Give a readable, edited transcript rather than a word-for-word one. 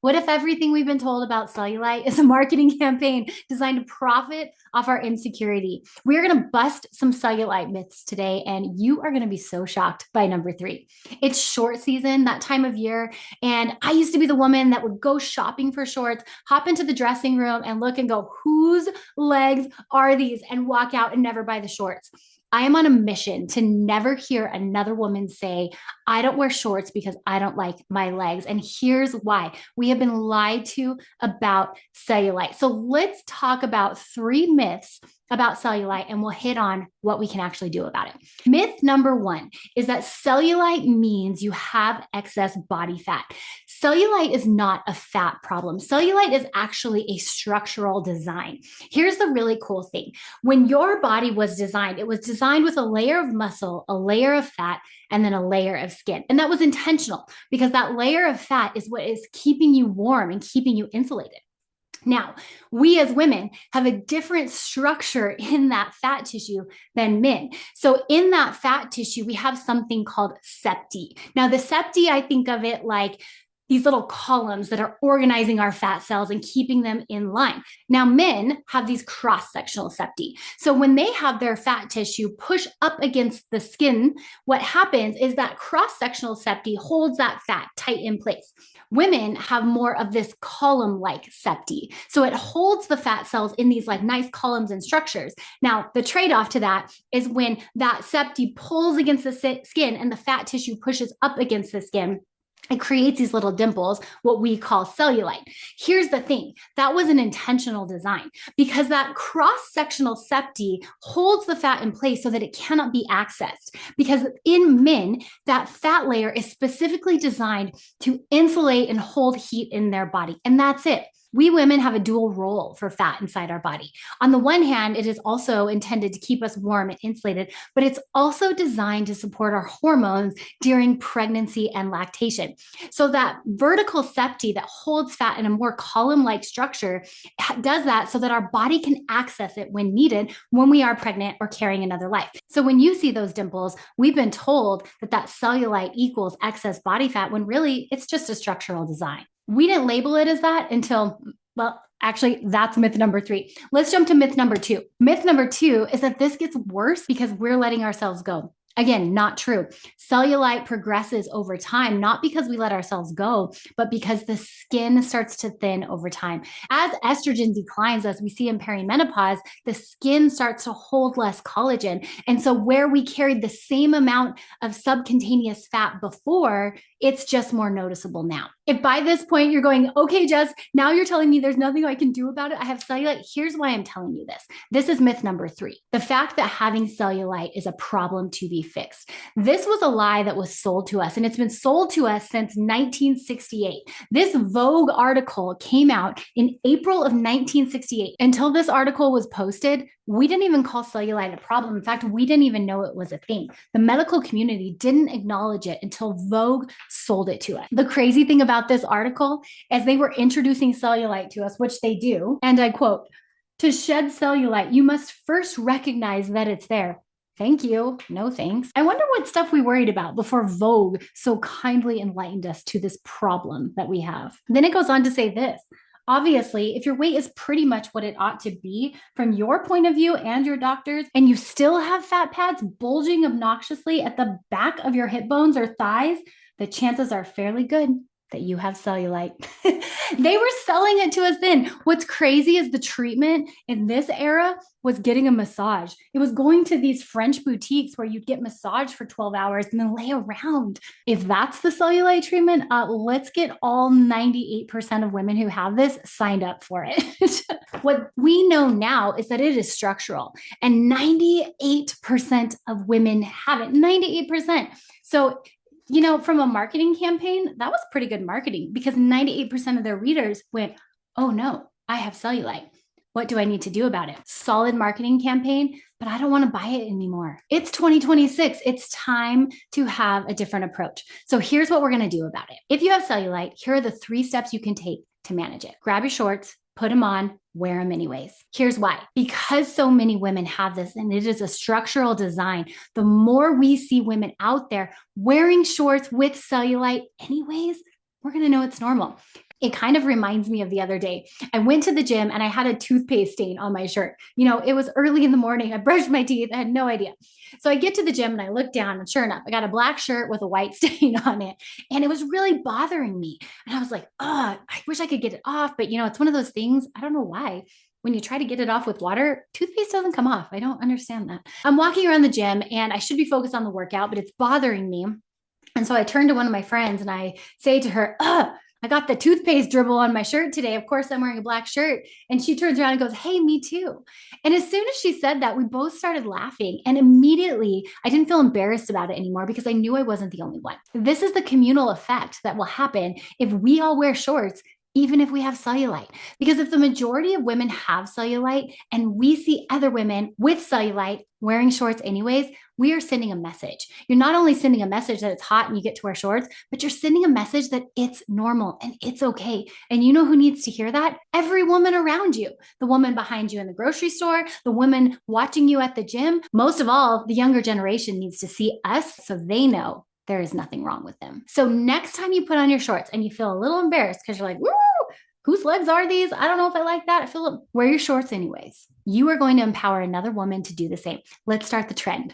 What if everything we've been told about cellulite is a marketing campaign designed to profit off our insecurity? We're going to bust some cellulite myths today, and you are going to be so shocked by number three. It's short season, that time of year, and I used to be the woman that would go shopping for shorts, hop into the dressing room and look and go, whose legs are these? And walk out and never buy the shorts. I am on a mission to never hear another woman say, I don't wear shorts because I don't like my legs. And here's why. We have been lied to about cellulite. So let's talk about three myths about cellulite and we'll hit on what we can actually do about it. Myth number one is that cellulite means you have excess body fat. Cellulite is not a fat problem. Cellulite is actually a structural design. Here's the really cool thing. When your body was designed, it was designed with a layer of muscle, a layer of fat, and then a layer of skin. And that was intentional because that layer of fat is what is keeping you warm and keeping you insulated. Now, we as women have a different structure in that fat tissue than men. So in that fat tissue, we have something called septi. Now, the septi, I think of it like these little columns that are organizing our fat cells and keeping them in line. Now, men have these cross-sectional septi. So when they have their fat tissue push up against the skin, what happens is that cross-sectional septi holds that fat tight in place. Women have more of this column-like septi. So it holds the fat cells in these like nice columns and structures. Now, the trade-off to that is when that septi pulls against the skin and the fat tissue pushes up against the skin, it creates these little dimples, what we call cellulite. Here's the thing, that was an intentional design because that cross-sectional septi holds the fat in place so that it cannot be accessed. Because in men, that fat layer is specifically designed to insulate and hold heat in their body. And that's it. We women have a dual role for fat inside our body. On the one hand, it is also intended to keep us warm and insulated, but it's also designed to support our hormones during pregnancy and lactation. So that vertical septi that holds fat in a more column-like structure does that so that our body can access it when needed when we are pregnant or carrying another life. So when you see those dimples, we've been told that that cellulite equals excess body fat when really it's just a structural design. We didn't label it as that until, well, actually, that's myth number three. Let's jump to myth number two. Myth number two is that this gets worse because we're letting ourselves go. Again, not true. Cellulite progresses over time, not because we let ourselves go, but because the skin starts to thin over time. As estrogen declines, as we see in perimenopause, the skin starts to hold less collagen. And so where we carried the same amount of subcutaneous fat before, it's just more noticeable now. If by this point you're going, okay, Jess, now you're telling me there's nothing I can do about it. I have cellulite. Here's why I'm telling you this. This is myth number three. The fact that having cellulite is a problem to be fixed. This was a lie that was sold to us, and it's been sold to us since 1968. This Vogue article came out in April of 1968. Until this article was posted, we didn't even call cellulite a problem. In fact, we didn't even know it was a thing. The medical community didn't acknowledge it until Vogue sold it to us. The crazy thing about this article is they were introducing cellulite to us, which they do. And I quote, "To shed cellulite, you must first recognize that it's there. Thank you. No thanks." I wonder what stuff we worried about before Vogue so kindly enlightened us to this problem that we have. Then it goes on to say this. Obviously, if your weight is pretty much what it ought to be from your point of view and your doctor's, and you still have fat pads bulging obnoxiously at the back of your hip bones or thighs, the chances are fairly good that you have cellulite. They were selling it to us then. What's crazy is the treatment in this era was getting a massage. It was going to these French boutiques where you'd get massaged for 12 hours and then lay around. If that's the cellulite treatment, let's get all 98% of women who have this signed up for it. What we know now is that it is structural, and 98% of women have it. 98%. So from a marketing campaign, that was pretty good marketing because 98% of their readers went, oh no, I have cellulite. What do I need to do about it? Solid marketing campaign, but I don't want to buy it anymore. It's 2026. It's time to have a different approach. So here's what we're going to do about it. If you have cellulite, here are the 3 steps you can take to manage it. Grab your shorts, put them on, wear them anyways. Here's why. Because so many women have this and it is a structural design, the more we see women out there wearing shorts with cellulite anyways, we're going to know it's normal. It kind of reminds me of the other day. I went to the gym and I had a toothpaste stain on my shirt. It was early in the morning. I brushed my teeth. I had no idea. So I get to the gym and I look down, and sure enough, I got a black shirt with a white stain on it. And it was really bothering me. And I was like, oh, I wish I could get it off. But it's one of those things. I don't know why. When you try to get it off with water, toothpaste doesn't come off. I don't understand that. I'm walking around the gym and I should be focused on the workout, but it's bothering me. And so I turn to one of my friends and I say to her, I got the toothpaste dribble on my shirt today. Of course, I'm wearing a black shirt. And she turns around and goes, hey, me too. And as soon as she said that, we both started laughing. And immediately, I didn't feel embarrassed about it anymore because I knew I wasn't the only one. This is the communal effect that will happen if we all wear shorts, even if we have cellulite. Because if the majority of women have cellulite and we see other women with cellulite wearing shorts anyways, we are sending a message. You're not only sending a message that it's hot and you get to wear shorts, but you're sending a message that it's normal and it's okay. And you know who needs to hear that? Every woman around you. The woman behind you in the grocery store, the woman watching you at the gym. Most of all, the younger generation needs to see us so they know there is nothing wrong with them. So next time you put on your shorts and you feel a little embarrassed because you're like, woo, whose legs are these? I don't know if I like that. Wear your shorts anyways. You are going to empower another woman to do the same. Let's start the trend.